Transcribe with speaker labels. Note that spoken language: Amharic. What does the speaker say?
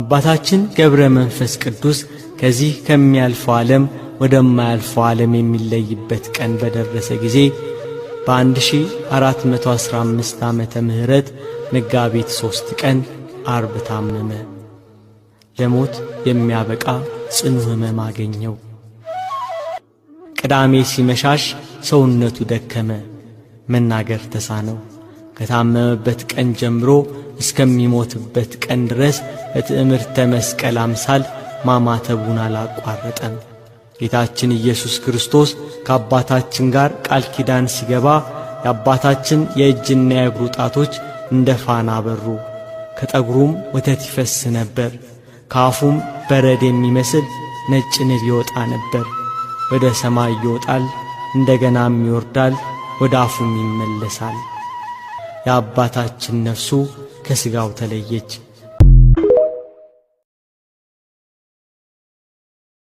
Speaker 1: አባታችን ገብረ መንፈስ ቅዱስ ከዚህ ከሚያልፈው ዓለም ወደማያልፈው ዓለም የሚለይበት ቀን በደረሰ ጊዜ በ1415 ዓመተ ምህረት መጋቢት 3 ቀን አርብ ታመመ። ለሞት የሚያበቃ ጽኑ ሕመም አገኘው። ቅዳሜ ሲመሻሽ ሰውነቱ ደከመ፣ መናገር ተሳነው። ከታመመበት ቀን ጀምሮ እስከሚሞትበት ቀን ድረስ በትዕምርተ መስቀል አምሳል ማማተቡን አላቋረጠም። ጌታችን ኢየሱስ ክርስቶስ ከአባታችን ጋር ቃል ኪዳን ሲገባ የአባታችን የእጅና የእግሩ ጣቶች እንደ ፋና በሩ፣ ከጠጉሩም ወተት ይፈስ ነበር። ከአፉም በረድ የሚመስል ነጭ ንብ ይወጣ ነበር። ወደ ሰማይ ይወጣል፣ እንደገናም ይወርዳል፣ ወደ አፉም ይመለሳል። የአባታችን ነፍሱ ከሥጋው ተለየች።